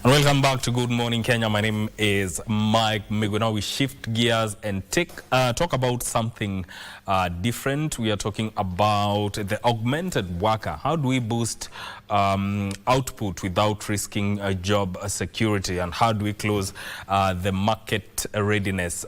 And welcome back to Good Morning Kenya. My name is Mike Migo. Now we shift gears and talk about something different. We are talking about the augmented worker. How do we boost output without risking job security? And how do we close the market readiness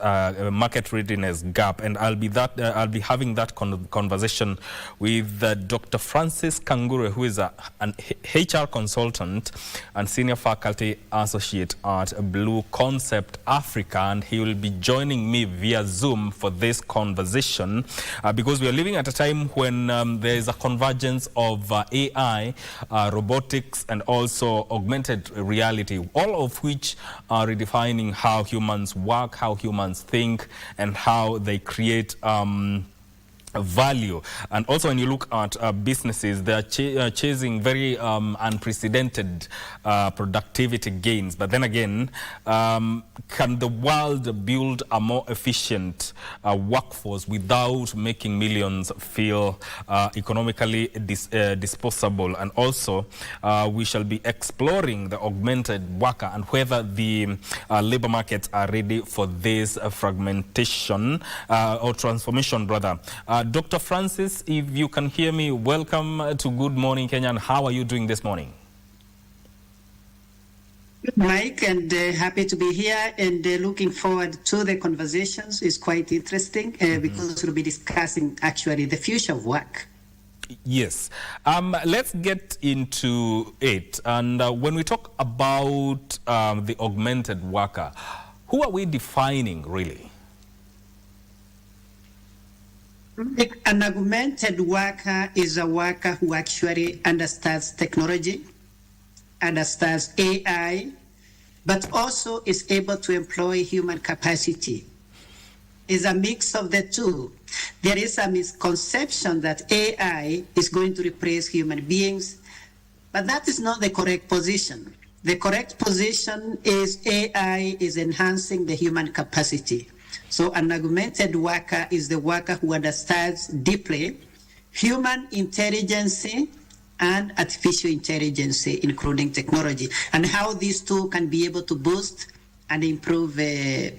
gap? And I'll be having that conversation with Dr. Francis Kangure, who is an HR consultant and senior faculty associate at Blue Concept Africa, and he will be joining me via Zoom for this conversation because we are living at a time when there is a convergence of AI, robotics, and also augmented reality, all of which are redefining how humans work, how humans think, and how they create value. And also when you look at businesses, they are chasing very unprecedented productivity gains. But then again, can the world build a more efficient workforce without making millions feel economically disposable? And also we shall be exploring the augmented worker and whether the labor markets are ready for this fragmentation or transformation, rather. Dr. Francis, if you can hear me, welcome to Good Morning Kenya. And how are you doing this morning? Good, Mike, and happy to be here and looking forward to the conversations. It's quite interesting because we'll be discussing actually the future of work. Yes. Let's get into it. And when we talk about the augmented worker, who are we defining really? An augmented worker is a worker who actually understands technology, understands AI, but also is able to employ human capacity. It's a mix of the two. There is a misconception that AI is going to replace human beings, but that is not the correct position. The correct position is AI is enhancing the human capacity. So an augmented worker is the worker who understands deeply human intelligence and artificial intelligence, including technology, and how these two can be able to boost and improve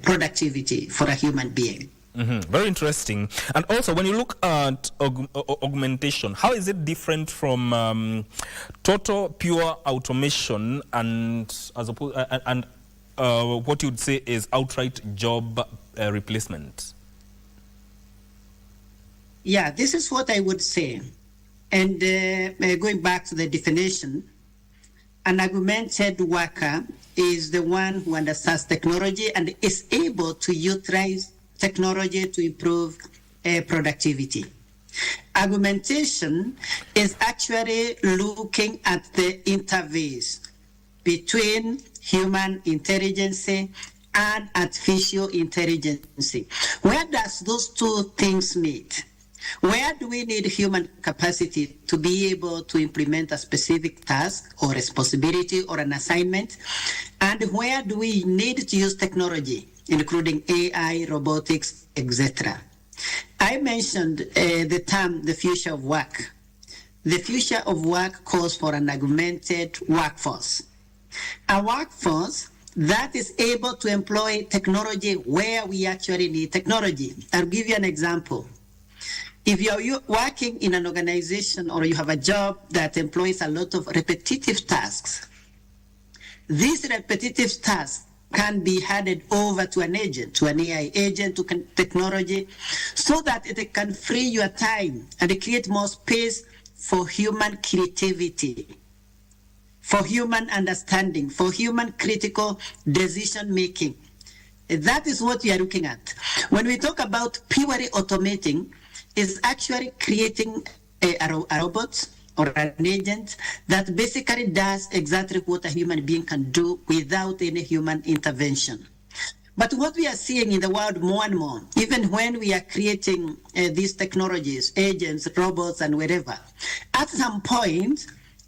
productivity for a human being. Very interesting. And also, when you look at augmentation, how is it different from total pure automation and what you'd say is outright job replacement? Yeah, this is what I would say. And going back to the definition, an augmented worker is the one who understands technology and is able to utilize technology to improve productivity. Augmentation is actually looking at the interface between human intelligence and artificial intelligence. Where does those two things meet? Where do we need human capacity to be able to implement a specific task or responsibility or an assignment? And where do we need to use technology, including AI, robotics, etc.? I mentioned the term the future of work. The future of work calls for an augmented workforce. A workforce that is able to employ technology where we actually need technology. I'll give you an example. If you're working in an organization or you have a job that employs a lot of repetitive tasks, these repetitive tasks can be handed over to an agent, to an AI agent, to technology, so that it can free your time and create more space for human creativity, for human understanding, for human critical decision making. That is what we are looking at. When we talk about purely automating, is actually creating a robot or an agent that basically does exactly what a human being can do without any human intervention. But what we are seeing in the world more and more, even when we are creating these technologies, agents, robots, and whatever, at some point,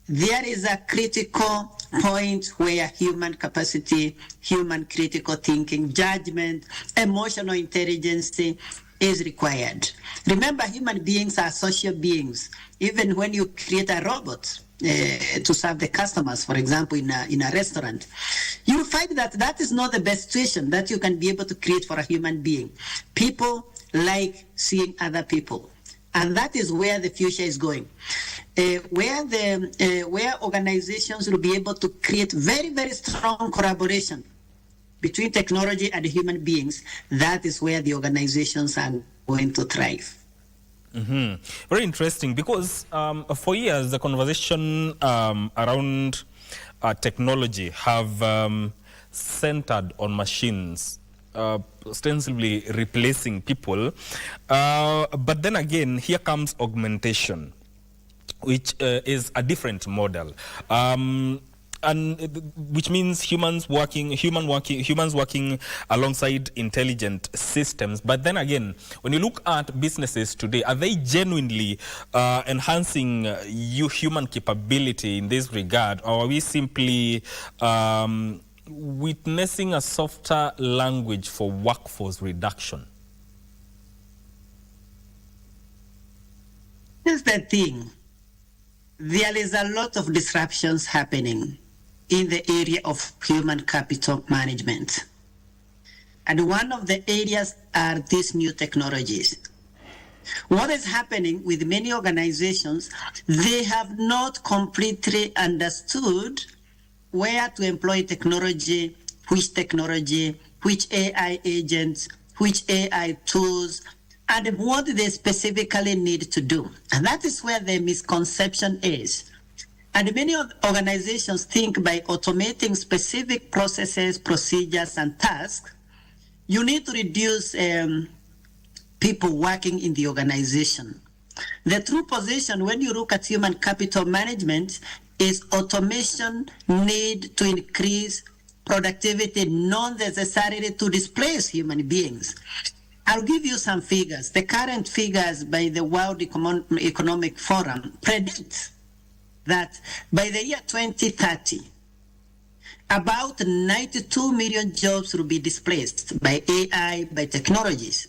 there is a critical point where human capacity, human critical thinking, judgment, emotional intelligence is required. Remember, human beings are social beings. Even when you create a robot to serve the customers, for example, in a restaurant, you'll find that that is not the best situation that you can be able to create for a human being. People like seeing other people. And that is where the future is going, where organizations will be able to create very, very strong collaboration between technology and human beings. That is where the organizations are going to thrive. Mm-hmm. Very interesting, because for years the conversation around technology have centered on machines, ostensibly replacing people. But then again, here comes augmentation, which is a different model. And which means humans working alongside intelligent systems. But then again, when you look at businesses today, are they genuinely enhancing human capability in this regard, or are we simply witnessing a softer language for workforce reduction? Here's the thing. There is a lot of disruptions happening in the area of human capital management. And one of the areas are these new technologies. What is happening with many organizations, they have not completely understood where to employ technology, which AI agents, which AI tools, and what they specifically need to do. And that is where the misconception is. And many organizations think by automating specific processes, procedures, and tasks, you need to reduce people working in the organization. The true position, when you look at human capital management, is automation need to increase productivity, not necessarily to displace human beings. I'll give you some figures. The current figures by the World Economic Forum predict that by the year 2030, about 92 million jobs will be displaced by AI, by technologies.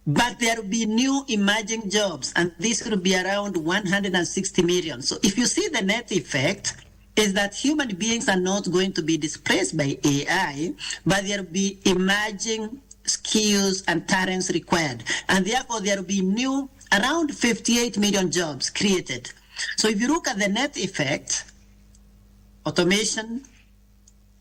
But there will be new emerging jobs, and this will be around 160 million. So if you see the net effect, is that human beings are not going to be displaced by AI, but there will be emerging skills and talents required. And therefore, there will be new, around 58 million jobs created. So if you look at the net effect, automation,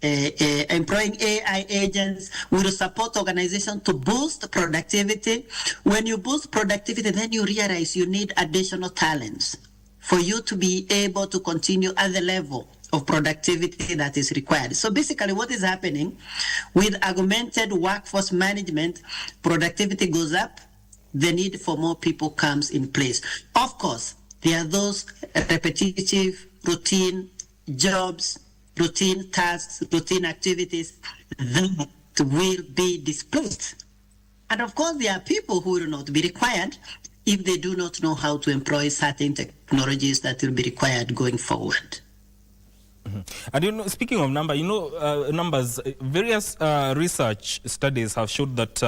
employing AI agents will support organizations to boost productivity. When you boost productivity, then you realize you need additional talents for you to be able to continue at the level of productivity that is required. So basically what is happening with augmented workforce management, productivity goes up, the need for more people comes in place. Of course, there are those repetitive, routine jobs, routine tasks, routine activities that will be displaced. And of course, there are people who will not be required if they do not know how to employ certain technologies that will be required going forward. Mm-hmm. And you know, speaking of numbers, various research studies have showed that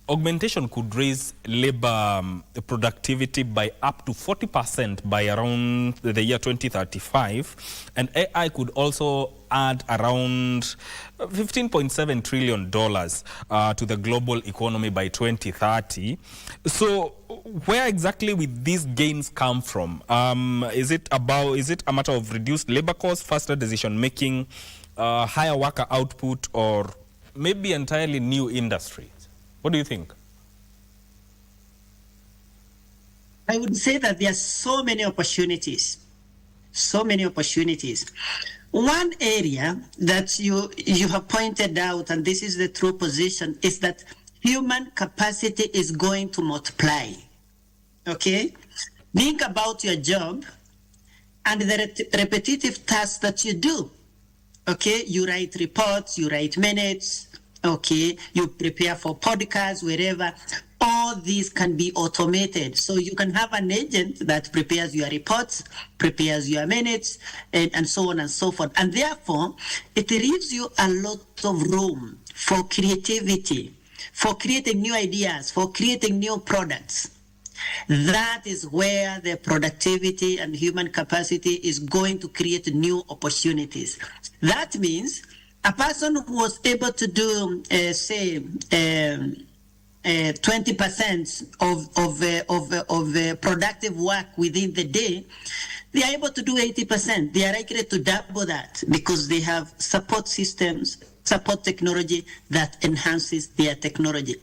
augmentation could raise labor productivity by up to 40% by around the year 2035, and AI could also add around $15.7 trillion to the global economy by 2030. So where exactly will these gains come from? Is it a matter of reduced labor costs, faster decision making, higher worker output, or maybe entirely new industries? What do you think? I would say that there are so many opportunities. One area that you have pointed out, and this is the true position, is that human capacity is going to multiply. Okay? Think about your job and the repetitive tasks that you do. Okay? You write reports, you write minutes, okay, you prepare for podcasts, wherever. All these can be automated. So you can have an agent that prepares your reports, prepares your minutes, and so on and so forth. And therefore, it leaves you a lot of room for creativity, for creating new ideas, for creating new products. That is where the productivity and human capacity is going to create new opportunities. That means a person who was able to do, 20% of productive work within the day, they are able to do 80%. They are likely to double that because they have support systems, support technology that enhances their technology.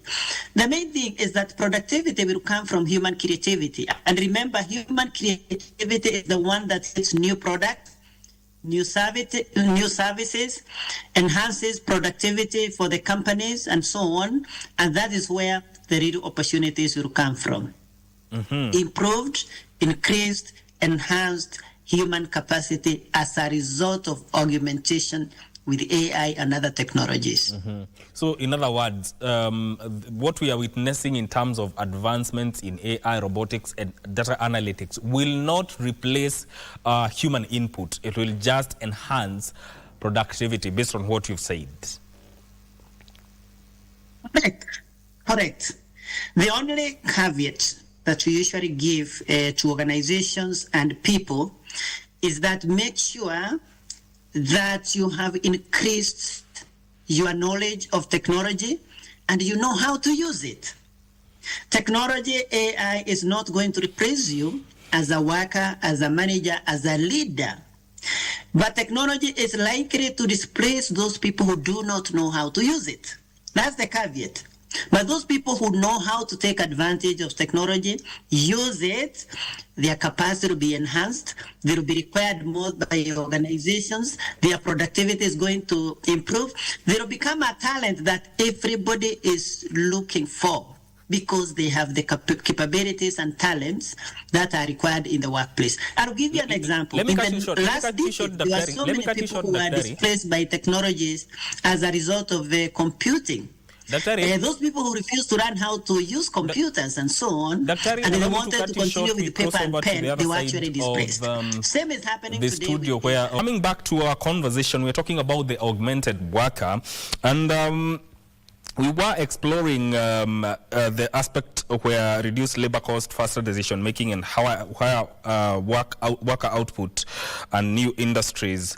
The main thing is that productivity will come from human creativity. And remember, human creativity is the one that gets new product, new services, enhances productivity for the companies and so on. And that is where the real opportunities will come from. Improved, increased, enhanced human capacity as a result of augmentation with AI and other technologies. So in other words, what we are witnessing in terms of advancements in AI, robotics, and data analytics will not replace human input. It will just enhance productivity based on what you've said. Correct. The only caveat that we usually give to organizations and people is that make sure that you have increased your knowledge of technology and you know how to use it. Technology, AI, is not going to replace you as a worker, as a manager, as a leader. But technology is likely to displace those people who do not know how to use it. That's the caveat. But those people who know how to take advantage of technology, use it, their capacity will be enhanced, they will be required more by organizations, their productivity is going to improve, they will become a talent that everybody is looking for because they have the capabilities and talents that are required in the workplace. I'll give you an example. Let me cut you short. There are so many people who are displaced by technologies as a result of computing. Those people who refuse to learn how to use computers and so on, and they wanted to continue with paper and pen, they were actually displaced. Same is happening the today. Studio where, coming back to our conversation, we're talking about the augmented worker, and we were exploring the aspect where reduced labor cost, faster decision making, and how worker output and new industries.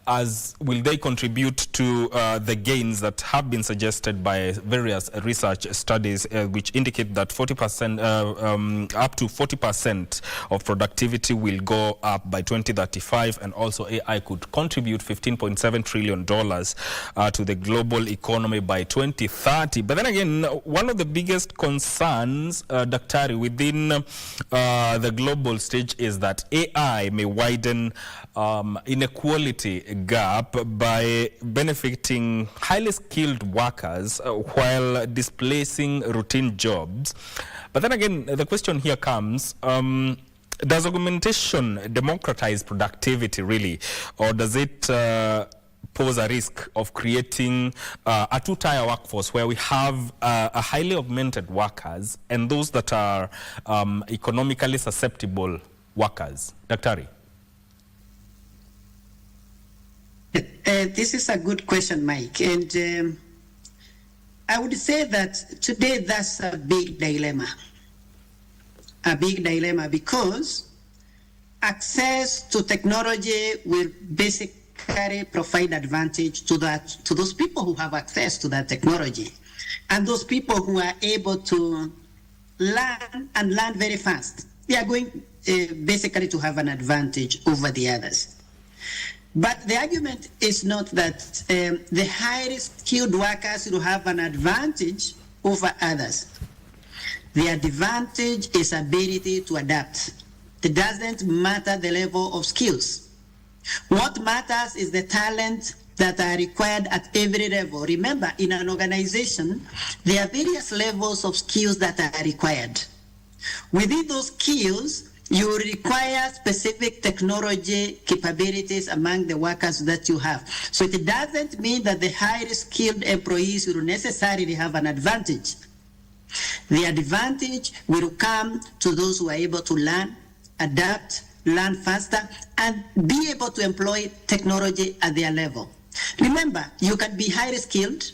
As will they contribute to the gains that have been suggested by various research studies, which indicate that 40%, up to 40% of productivity will go up by 2035, and also AI could contribute $15.7 trillion to the global economy by 2030. But then again, one of the biggest concerns, Daktari, within the global stage is that AI may widen inequality gap by benefiting highly skilled workers while displacing routine jobs. But then again, the question here comes, does augmentation democratize productivity really, or does it pose a risk of creating a two-tier workforce where we have a highly augmented workers and those that are economically susceptible workers? Daktari? This is a good question, Mike. And I would say that today that's a big dilemma. A big dilemma because access to technology will basically provide advantage to those people who have access to that technology. And those people who are able to learn very fast, they are going basically to have an advantage over the others. But the argument is not that the highly skilled workers will have an advantage over others. The advantage is ability to adapt. It doesn't matter the level of skills. What matters is the talent that are required at every level. Remember, in an organization, there are various levels of skills that are required. Within those skills, you require specific technology capabilities among the workers that you have. So it doesn't mean that the highly skilled employees will necessarily have an advantage. The advantage will come to those who are able to learn, adapt, learn faster, and be able to employ technology at their level. Remember, you can be highly skilled,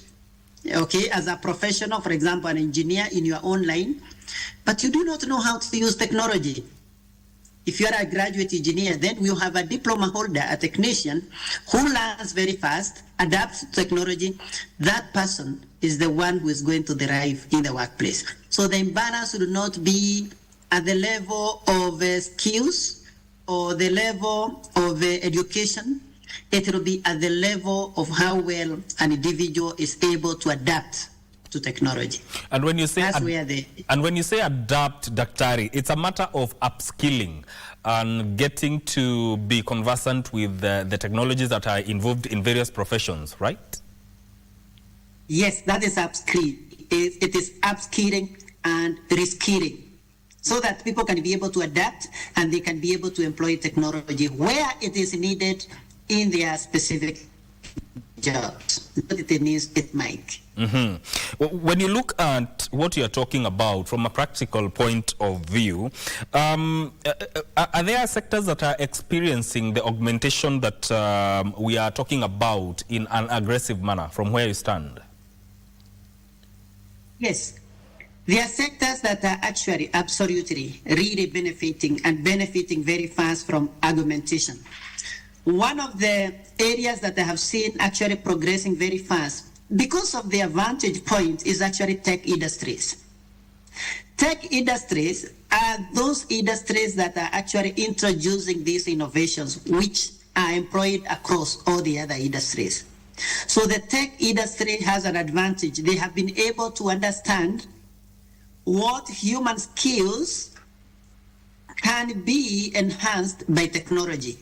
okay, as a professional, for example, an engineer in your own line, but you do not know how to use technology. If you are a graduate engineer, then you have a diploma holder, a technician, who learns very fast, adapts to technology. That person is the one who is going to thrive in the workplace. So the imbalance would not be at the level of skills or the level of education. It will be at the level of how well an individual is able to adapt to technology. And when you say and when you say adapt, Daktari, it's a matter of upskilling and getting to be conversant with the technologies that are involved in various professions, right? Yes, that is upskilling. It is upskilling and reskilling, so that people can be able to adapt and they can be able to employ technology where it is needed in their specific jobs. What it needs, it might. When you look at what you're talking about from a practical point of view, are there sectors that are experiencing the augmentation that we are talking about in an aggressive manner from where you stand? Yes. There are sectors that are actually absolutely really benefiting very fast from augmentation. One of the areas that I have seen actually progressing very fast because of their vantage point is actually tech industries. Tech industries are those industries that are actually introducing these innovations, which are employed across all the other industries. So the tech industry has an advantage. They have been able to understand what human skills can be enhanced by technology.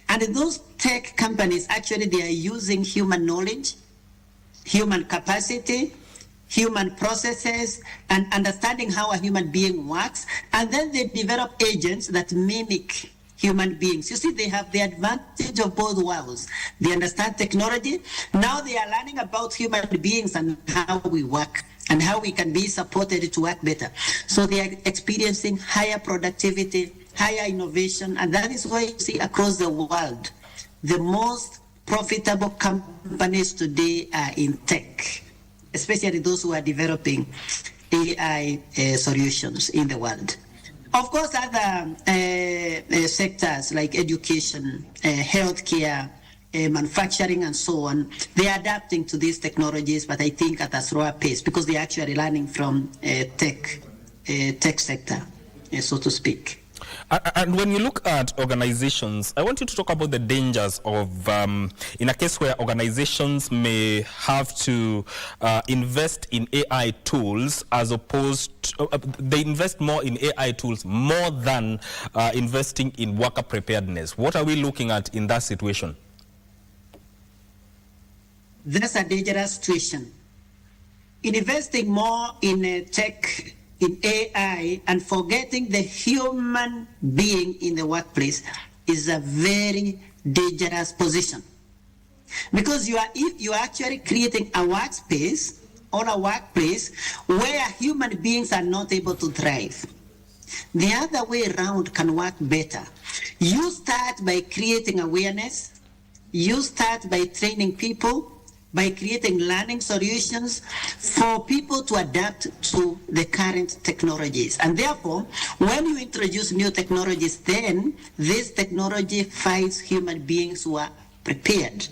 And those tech companies, actually, they are using human knowledge, human capacity, human processes, and understanding how a human being works. And then they develop agents that mimic human beings. You see, they have the advantage of both worlds. They understand technology. Now they are learning about human beings and how we work and how we can be supported to work better. So they are experiencing higher productivity, higher innovation, and that is why you see across the world, the most profitable companies today are in tech, especially those who are developing AI solutions in the world. Of course, other sectors like education, healthcare, manufacturing, and so on, they are adapting to these technologies, but I think at a slower pace because they are actually learning from tech sector, so to speak. And when you look at organizations, I want you to talk about the dangers of, in a case where organizations may have to invest in AI tools as opposed to, they invest more in AI tools more than investing in worker preparedness. What are we looking at in that situation? That's a dangerous situation. Investing more in tech, in AI, and forgetting the human being in the workplace is a very dangerous position. Because you are actually creating a workspace or a workplace where human beings are not able to thrive. The other way around can work better. You start by creating awareness. You start by training people, by creating learning solutions for people to adapt to the current technologies. And therefore, when you introduce new technologies, then this technology finds human beings who are prepared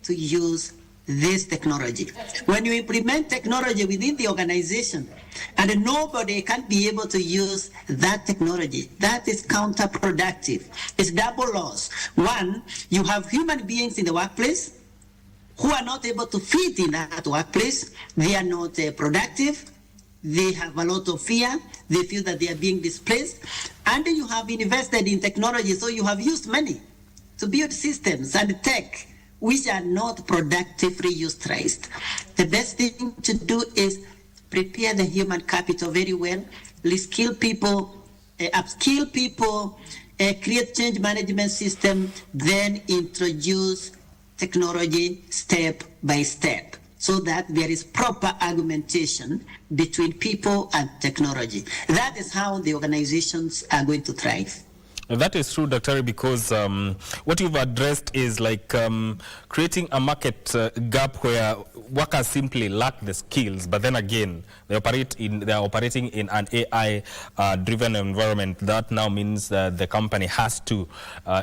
to use this technology. When you implement technology within the organization and nobody can be able to use that technology, that is counterproductive. It's double loss. One, you have human beings in the workplace who are not able to fit in that workplace. They are not productive. They have a lot of fear. They feel that they are being displaced. And you have invested in technology, so you have used money to build systems and tech which are not productively utilized. The best thing to do is prepare the human capital very well, reskill people, upskill people, create change management system, then introduce technology step by step so that there is proper augmentation between people and technology. That is how the organizations are going to thrive. That is true, Dr. because what you've addressed is like creating a market gap where workers simply lack the skills, but then again, they are operating in an AI-driven environment. That now means that the company has to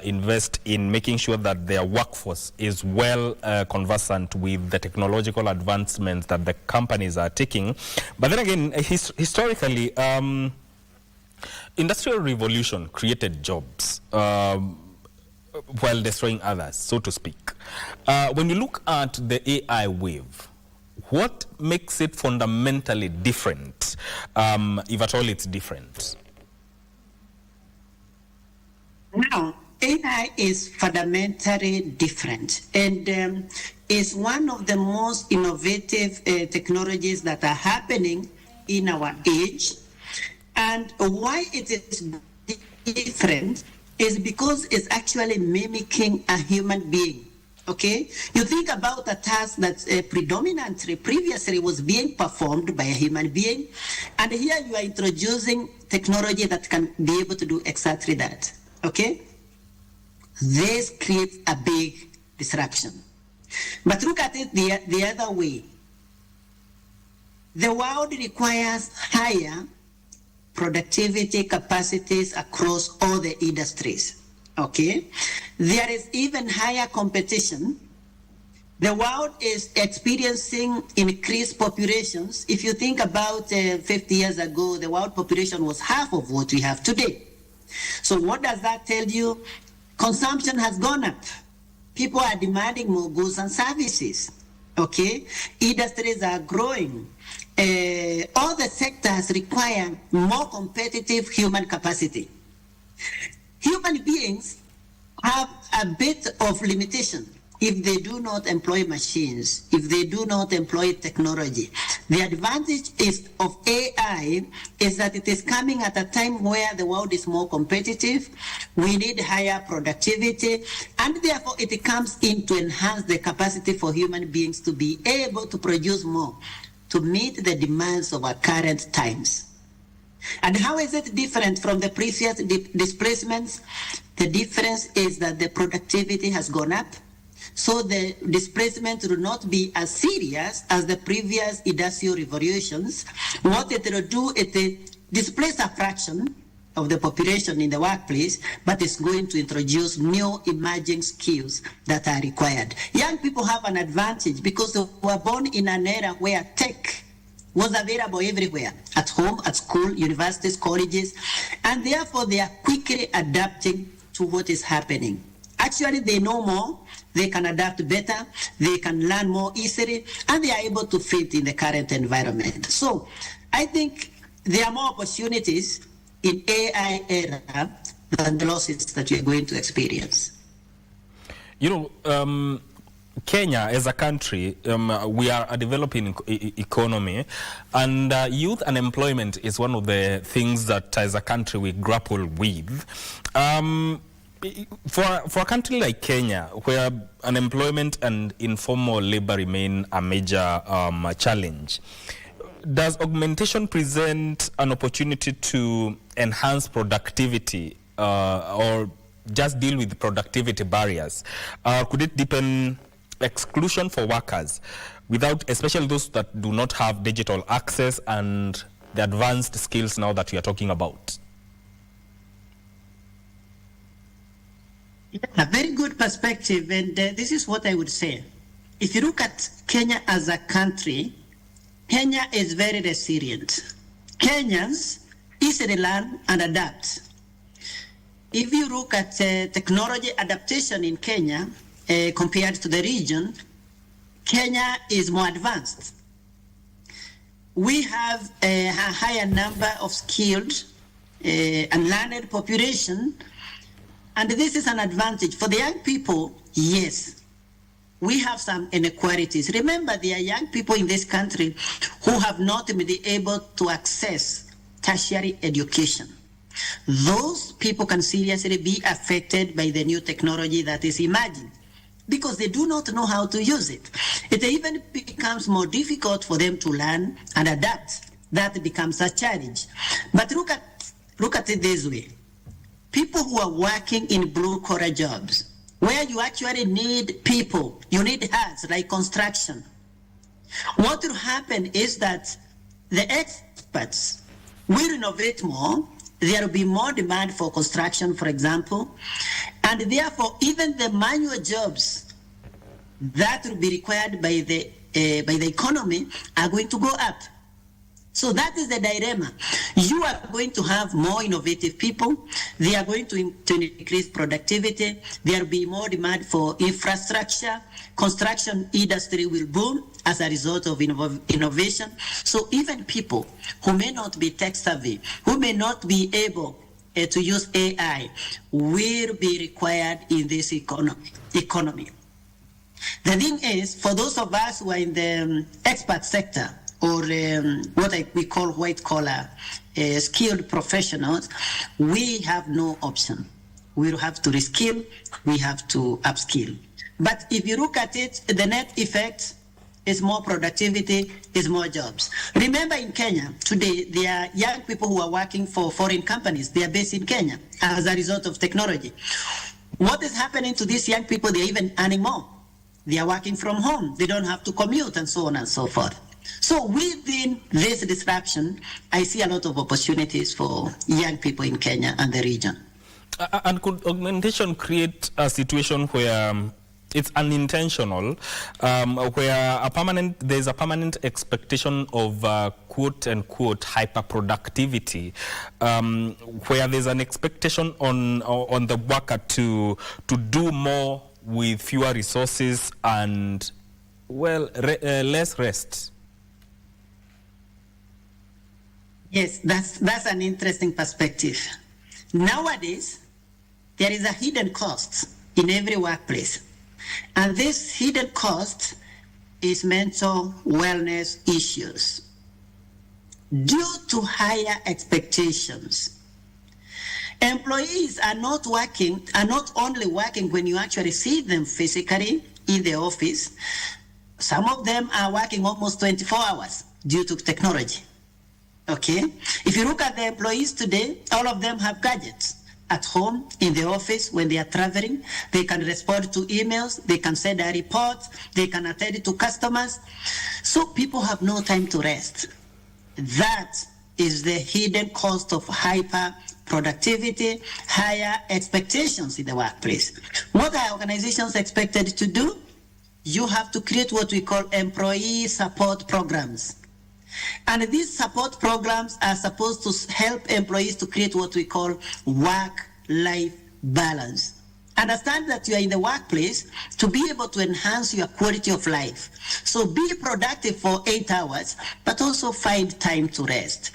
invest in making sure that their workforce is well conversant with the technological advancements that the companies are taking. But then again, historically, Industrial Revolution created jobs while destroying others, so to speak. When you look at the AI wave, what makes it fundamentally different, if at all it's different? Now, AI is fundamentally different and is one of the most innovative technologies that are happening in our age. And why it is different is because it's actually mimicking a human being, okay? You think about a task that previously was being performed by a human being, and here you are introducing technology that can be able to do exactly that, okay? This creates a big disruption. But look at it the other way. The world requires higher productivity capacities across all the industries, okay? There is even higher competition. The world is experiencing increased populations. If you think about 50 years ago, the world population was half of what we have today. So what does that tell you? Consumption has gone up. People are demanding more goods and services, okay? Industries are growing. All the sectors require more competitive human capacity. Human beings have a bit of limitation if they do not employ machines, if they do not employ technology. The advantage of AI is that it is coming at a time where the world is more competitive, we need higher productivity, and therefore it comes in to enhance the capacity for human beings to be able to produce more, to meet the demands of our current times. And how is it different from the previous displacements? The difference is that the productivity has gone up, so the displacement will not be as serious as the previous industrial revolutions. What it will do, it will displace a fraction of the population in the workplace, but it's going to introduce new emerging skills that are required. Young people have an advantage because they were born in an era where tech was available everywhere, at home, at school, universities, colleges, and therefore they are quickly adapting to what is happening. Actually, they know more, they can adapt better, they can learn more easily, and they are able to fit in the current environment. So I think there are more opportunities in AI era than the losses that we are going to experience. You know, Kenya as a country, we are a developing economy, and youth unemployment is one of the things that as a country we grapple with. For a country like Kenya, where unemployment and informal labor remain a major challenge, does augmentation present an opportunity to enhance productivity or just deal with productivity barriers? Could it deepen exclusion for workers without, especially those that do not have digital access and the advanced skills now that we are talking about? A very good perspective, and this is what I would say. If you look at Kenya as a country, Kenya is very resilient. Kenyans easily learn and adapt. If you look at technology adaptation in Kenya compared to the region, Kenya is more advanced. We have a higher number of skilled and learned population, and this is an advantage. For the young people, yes, we have some inequalities. Remember, there are young people in this country who have not been able to access tertiary education. Those people can seriously be affected by the new technology that is emerging because they do not know how to use it. It even becomes more difficult for them to learn and adapt. That becomes a challenge. But look at it this way. people who are working in blue-collar jobs, where you actually need people, you need hands, like construction. What will happen is that the experts will innovate more. There will be more demand for construction, for example, and therefore even the manual jobs that will be required by the economy are going to go up. So that is the dilemma. You are going to have more innovative people. They are going to increase productivity. There will be more demand for infrastructure. Construction industry will boom as a result of innovation. So even people who may not be tech savvy, who may not be able to use AI, will be required in this economy. The thing is, for those of us who are in the expert sector, or what we call white collar skilled professionals, we have no option. We have to reskill, we have to upskill. But if you look at it, the net effect is more productivity, is more jobs. Remember, in Kenya today, there are young people who are working for foreign companies. They are based in Kenya as a result of technology. What is happening to these young people? They're even earning more. They are working from home. They don't have to commute and so on and so forth. So within this disruption, I see a lot of opportunities for young people in Kenya and the region. And could augmentation create a situation where it's unintentional, where there's a permanent expectation of quote unquote hyperproductivity, where there's an expectation on the worker to do more with fewer resources and less rest? Yes, that's an interesting perspective. Nowadays, there is a hidden cost in every workplace. And this hidden cost is mental wellness issues. Due to higher expectations, employees are not only working when you actually see them physically in the office. Some of them are working almost 24 hours due to technology. Okay, if you look at the employees today, all of them have gadgets at home, in the office, when they are traveling. They can respond to emails, they can send a report, they can attend to customers. So people have no time to rest. That is the hidden cost of hyper productivity, higher expectations in the workplace. What are organizations expected to do? You have to create what we call employee support programs. And these support programs are supposed to help employees to create what we call work-life balance. Understand that you are in the workplace to be able to enhance your quality of life. So be productive for 8 hours, but also find time to rest.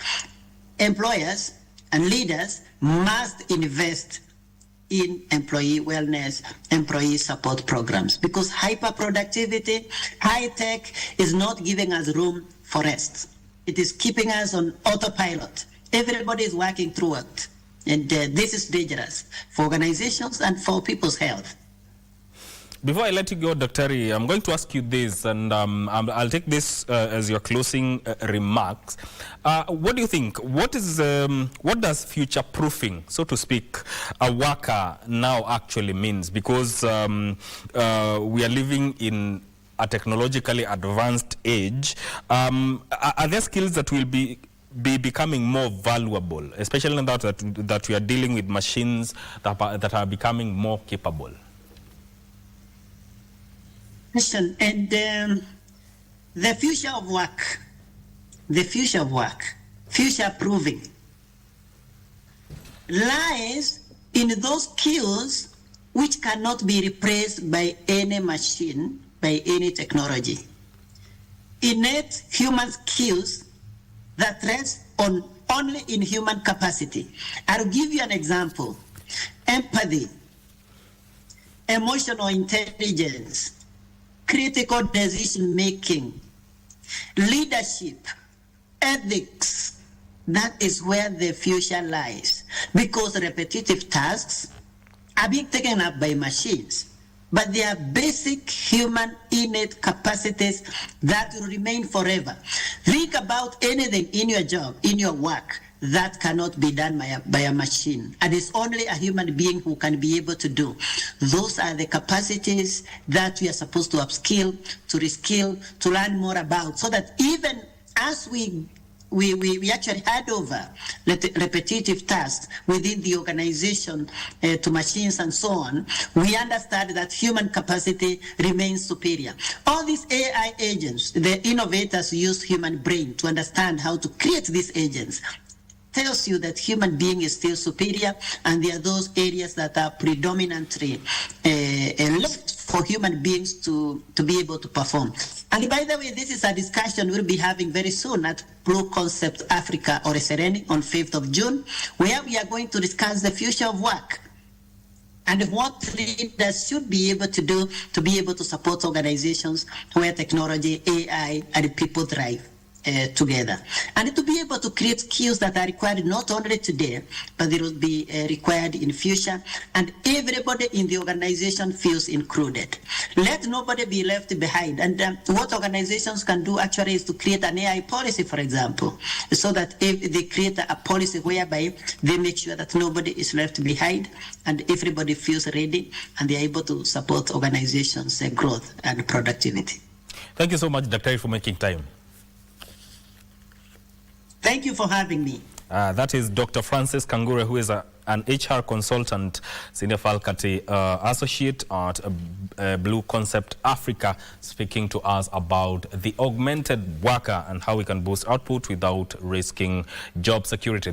Employers and leaders must invest in employee wellness, employee support programs, because hyperproductivity, high tech is not giving us room for rest. It is keeping us on autopilot. Everybody is working through it. And this is dangerous for organizations and for people's health. Before I let you go, Dr. I'm going to ask you this, and I'll take this as your closing remarks. What do you think? What does future-proofing, so to speak, a worker now actually means? Because we are living in a technologically advanced age. Are there skills that will be becoming more valuable, especially now that we are dealing with machines that are becoming more capable? And the future of work, future proving, lies in those skills which cannot be replaced by any machine, by any technology. Innate human skills that rest on only in human capacity. I'll give you an example. Empathy, emotional intelligence, critical decision making, leadership, ethics. That is where the future lies, because repetitive tasks are being taken up by machines, but they are basic human innate capacities that will remain forever. Think about anything in your job, in your work, that cannot be done by a machine. And it's only a human being who can be able to do. Those are the capacities that we are supposed to upskill, to reskill, to learn more about, so that even as we actually hand over repetitive tasks within the organization to machines and so on, we understand that human capacity remains superior. All these AI agents, the innovators use human brain to understand how to create these agents. Tells you that human being is still superior, and there are those areas that are predominantly left for human beings to be able to perform. And by the way, this is a discussion we'll be having very soon at Blue Concept Africa or Sereni on 5th of June, where we are going to discuss the future of work and what leaders should be able to do to be able to support organizations where technology, AI, and people thrive together. And to be able to create skills that are required not only today, but they will be required in future, and everybody in the organization feels included. Let nobody be left behind. And what organizations can do actually is to create an AI policy, for example, so that if they create a policy whereby they make sure that nobody is left behind and everybody feels ready and they're able to support organizations' growth and productivity. Thank you so much, Dr. for making time. Thank you for having me. That is Dr. Francis Kangure, who is an HR consultant, senior faculty associate at Blue Concept Africa, speaking to us about the augmented worker and how we can boost output without risking job security.